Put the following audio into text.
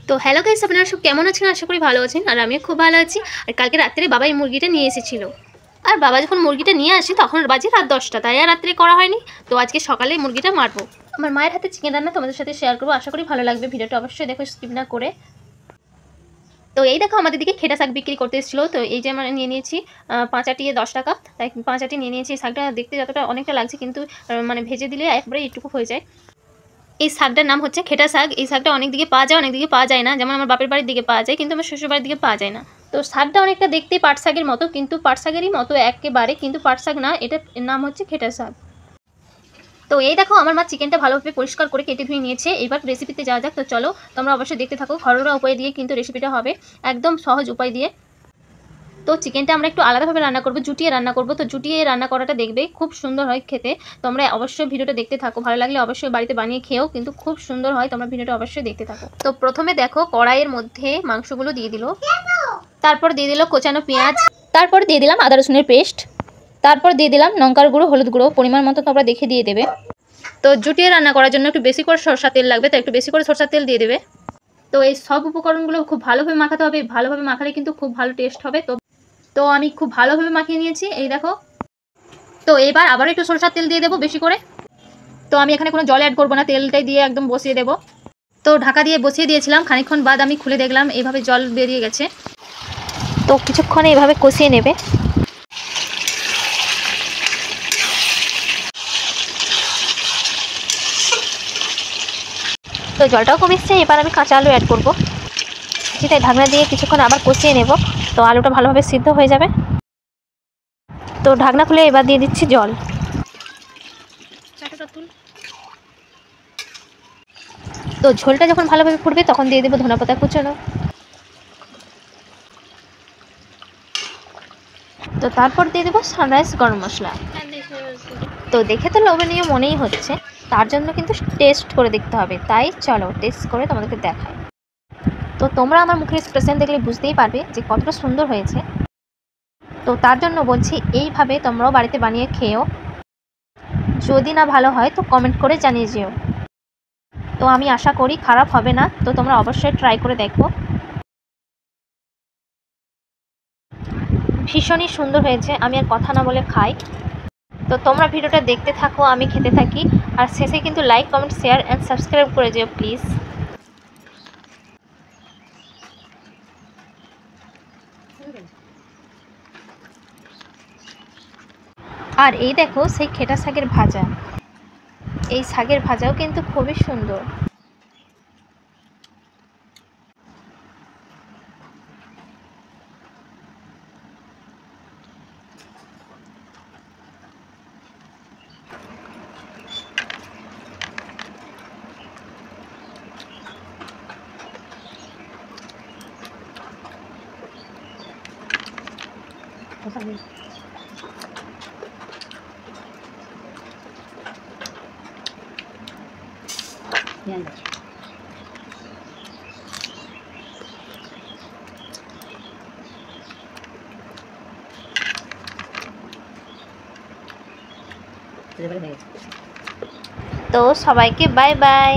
তো hello guys, আপনারা সব কেমন আছেন? আশা করি ভালো আছেন। আর আমিও খুব ভালো আছি। আর কালকে রাত্রে বাবা এই মুরগিটা নিয়ে এসেছিল। আর বাবা যখন মুরগিটা নিয়ে আসে তখন বাজে রাত 10টা, তাই আর রাত্রে করা হয়নি। তো আজকে সকালে মুরগিটা মারবো। আমার মায়ের হাতে চিকেন রান্না তোমাদের সাথে শেয়ার করবো। আশা করি ভালো লাগবে। ভিডিওটা অবশ্যই দেখো, স্কিপ না করে। তো এই দেখো, আমাদের দিকে খেটা শাক বিক্রি করতে এসেছিলো। তো এই যে আমরা নিয়ে নিয়েছি 5 আটি 10 টাকা, তাই 5 আটি নিয়ে নিয়েছি। শাকটা দেখতে যতটা অনেকটা লাগছে, কিন্তু মানে ভেজে দিলে একবারে এইটুকু হয়ে যায়। এই শাকটার নাম হচ্ছে খেটা শাক। এই শাকটা অনেক দিকে পাওয়া যায়, অনেক দিকে পাওয়া যায় না। যেমন আমার বাপের বাড়ির দিকে পাওয়া যায়, কিন্তু আমার শ্বশুর বাড়ির দিকে পাওয়া যায় না। তো শাকটা অনেকটা দেখতে পাট শাকের মতো, কিন্তু পাট শাকেরই মতো একেবারে, কিন্তু পাট শাক না, এটার নাম হচ্ছে খেটা শাক। তো এই দেখো, আমার মা চিকেনটা ভালোভাবে পরিষ্কার করে কেটে ধুয়ে নিয়েছে। এবার রেসিপিতে যাওয়া যাক। তো চলো, তোমরা অবশ্যই দেখতে থাকো। ঘরোয়া উপায় দিয়ে কিন্তু রেসিপিটা হবে, একদম সহজ উপায় দিয়ে। তো চিকেনটা আমরা একটু আলাদাভাবে রান্না করবো, জুটিয়ে রান্না করবো। তো জুটিয়ে রান্না করাটা দেখবে খুব সুন্দর হয় খেতে। তোমরা অবশ্যই ভিডিওটা দেখতে থাকো। ভালো লাগলে অবশ্যই বাড়িতে বানিয়ে খেও, কিন্তু খুব সুন্দর হয়। তোমরা ভিডিওটা অবশ্যই দেখতে থাকো। তো প্রথমে দেখো, কড়াইয়ের মধ্যে মাংসগুলো দিয়ে দিল, তারপর দিয়ে দিল কোচানো পেঁয়াজ, তারপর দিয়ে দিলাম আদা রসুনের পেস্ট, তারপর দিয়ে দিলাম লঙ্কার গুঁড়ো, হলুদ গুঁড়ো পরিমাণ মতো তোমরা দেখে দিয়ে দেবে। তো জুটিয়ে রান্না করার জন্য একটু বেশি করে সরষা তেল লাগবে, তো একটু বেশি করে সরষা তেল দিয়ে দেবে। তো এই সব উপকরণগুলো খুব ভালোভাবে মাখাতে হবে। ভালোভাবে মাখালে কিন্তু খুব ভালো টেস্ট হবে। তো আমি খুব ভালোভাবে মাখিয়ে নিয়েছি, এই দেখো। তো এবার আবার একটু সরষের তেল দিয়ে দেবো বেশি করে। তো আমি এখানে কোনো জল অ্যাড করবো না, তেলটাই দিয়ে একদম বসিয়ে দেবো। তো ঢাকা দিয়ে বসিয়ে দিয়েছিলাম। খানিকক্ষণ বাদ আমি খুলে দেখলাম, এইভাবে জল বেরিয়ে গেছে। তো কিছুক্ষণ এইভাবে কষিয়ে নেবে। তো জলটাও কমে এসছে। এবার আমি কাঁচা আলু অ্যাড করবো, সেটাই ঢাকনা দিয়ে কিছুক্ষণ আবার কষিয়ে নেব। তো আলুটা ভালোভাবে সিদ্ধ হয়ে যাবে। তো ঢাকনা খুলে এবার দিয়ে দিচ্ছি জল। তো ঝোলটা যখন ভালোভাবে ফুটবে তখন দিয়ে দেবো ধনেপাতা কুচানো। তো তারপর দিয়ে দেবো সানরাইজ গরম মশলা। তো দেখে তো লোভনীয় মনেই হচ্ছে, তার জন্য কিন্তু টেস্ট করে দেখতে হবে। তাই চলো টেস্ট করে তোমাদেরকে দেখাই। তো তোমরা আমার মুখের এক্সপ্রেশন দেখলে বুঝতেই পারবে যে কতটা সুন্দর হয়েছে। তো তার জন্য বলছি, এইভাবে তোমরাও বাড়িতে বানিয়ে খেও। যদি না ভালো হয় তো কমেন্ট করে জানিয়ে যেও। তো আমি আশা করি খারাপ হবে না। তো তোমরা অবশ্যই ট্রাই করে দেখো। ভীষণই সুন্দর হয়েছে। আমি আর কথা না বলে খাই। তো তোমরা ভিডিওটা দেখতে থাকো, আমি খেতে থাকি। আর শেষে কিন্তু like, comment, share and subscribe করে যেও প্লিজ। আর এই দেখো, সেই খেটা শাকের ভাজা। এই শাকের ভাজাও কিন্তু খুবই সুন্দর। তো সবাইকে বাই বাই।